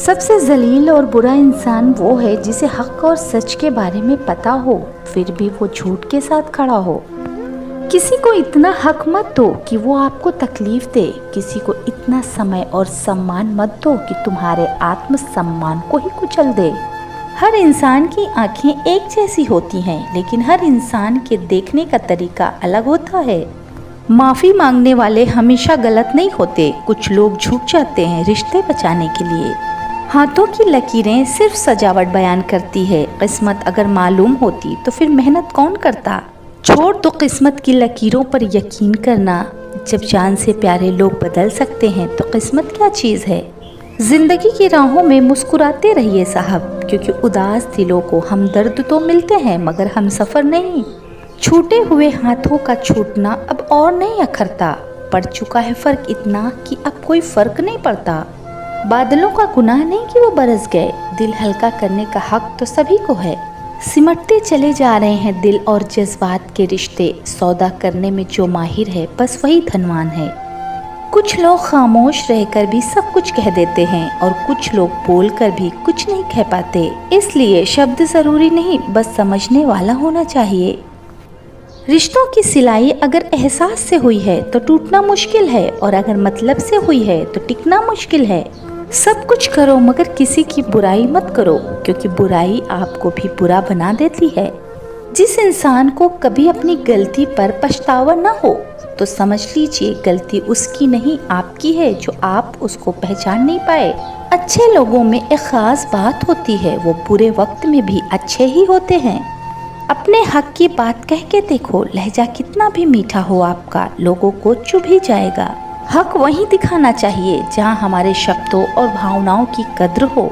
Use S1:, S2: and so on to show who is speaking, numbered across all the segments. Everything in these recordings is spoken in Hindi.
S1: सबसे जलील और बुरा इंसान वो है जिसे हक और सच के बारे में पता हो फिर भी वो झूठ के साथ खड़ा हो। किसी को इतना हक मत दो कि वो आपको तकलीफ दे। किसी को इतना समय और सम्मान मत दो कि तुम्हारे आत्मसम्मान को ही कुचल दे। हर इंसान की आंखें एक जैसी होती हैं, लेकिन हर इंसान के देखने का तरीका अलग होता है। माफ़ी मांगने वाले हमेशा गलत नहीं होते। कुछ लोग झुक जाते हैं रिश्ते बचाने के लिए। हाथों की लकीरें सिर्फ सजावट बयान करती है। किस्मत अगर मालूम होती तो फिर मेहनत कौन करता। छोड़ दो किस्मत की लकीरों पर यकीन करना। जब जान से प्यारे लोग बदल सकते हैं तो किस्मत क्या चीज़ है। जिंदगी की राहों में मुस्कुराते रहिए साहब, क्योंकि उदास दिलों को हमदर्द तो मिलते हैं मगर हम सफ़र नहीं। छूटे हुए हाथों का छूटना अब और नहीं अखरता। पड़ चुका है फ़र्क इतना कि अब कोई फ़र्क नहीं पड़ता। बादलों का गुनाह नहीं कि वो बरस गए, दिल हल्का करने का हक तो सभी को है। सिमटते चले जा रहे हैं दिल और जज्बात के रिश्ते। सौदा करने में जो माहिर है बस वही धनवान है। कुछ लोग खामोश रहकर भी सब कुछ कह देते हैं और कुछ लोग बोलकर भी कुछ नहीं कह पाते। इसलिए शब्द ज़रूरी नहीं, बस समझने वाला होना चाहिए। रिश्तों की सिलाई अगर एहसास से हुई है तो टूटना मुश्किल है, और अगर मतलब से हुई है तो टिकना मुश्किल है। सब कुछ करो मगर किसी की बुराई मत करो, क्योंकि बुराई आपको भी बुरा बना देती है। जिस इंसान को कभी अपनी गलती पर पछतावा न हो तो समझ लीजिए गलती उसकी नहीं आपकी है, जो आप उसको पहचान नहीं पाए। अच्छे लोगों में एक खास बात होती है, वो बुरे वक्त में भी अच्छे ही होते हैं। अपने हक की बात कह के देखो, लहजा कितना भी मीठा हो आपका, लोगों को चुभ ही जाएगा। हक वहीं दिखाना चाहिए जहां हमारे शब्दों और भावनाओं की कद्र हो।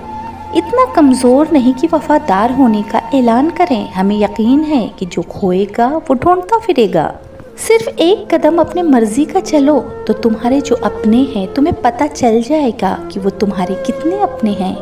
S1: इतना कमज़ोर नहीं कि वफादार होने का ऐलान करें। हमें यकीन है कि जो खोएगा वो ढूंढता फिरेगा। सिर्फ एक कदम अपने मर्जी का चलो तो तुम्हारे जो अपने हैं तुम्हें पता चल जाएगा कि वो तुम्हारे कितने अपने हैं।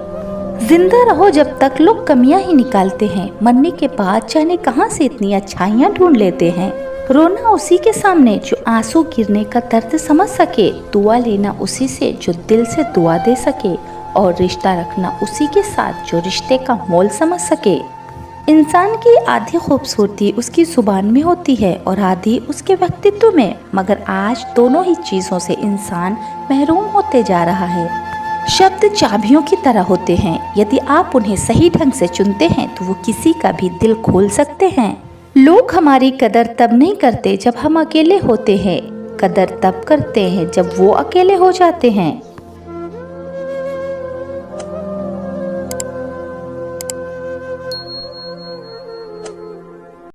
S1: जिंदा रहो जब तक लोग कमियां ही निकालते हैं, मरने के बाद जाने कहां से इतनी अच्छाइयां ढूंढ लेते हैं। रोना उसी के सामने जो आंसू गिरने का दर्द समझ सके। दुआ लेना उसी से जो दिल से दुआ दे सके, और रिश्ता रखना उसी के साथ जो रिश्ते का मोल समझ सके। इंसान की आधी खूबसूरती उसकी जुबान में होती है और आधी उसके व्यक्तित्व में, मगर आज दोनों ही चीज़ों से इंसान महरूम होते जा रहा है। शब्द चाबियों की तरह होते हैं, यदि आप उन्हें सही ढंग से चुनते हैं तो वो किसी का भी दिल खोल सकते हैं। लोग हमारी कदर तब नहीं करते जब हम अकेले होते हैं, कदर तब करते हैं जब वो अकेले हो जाते हैं।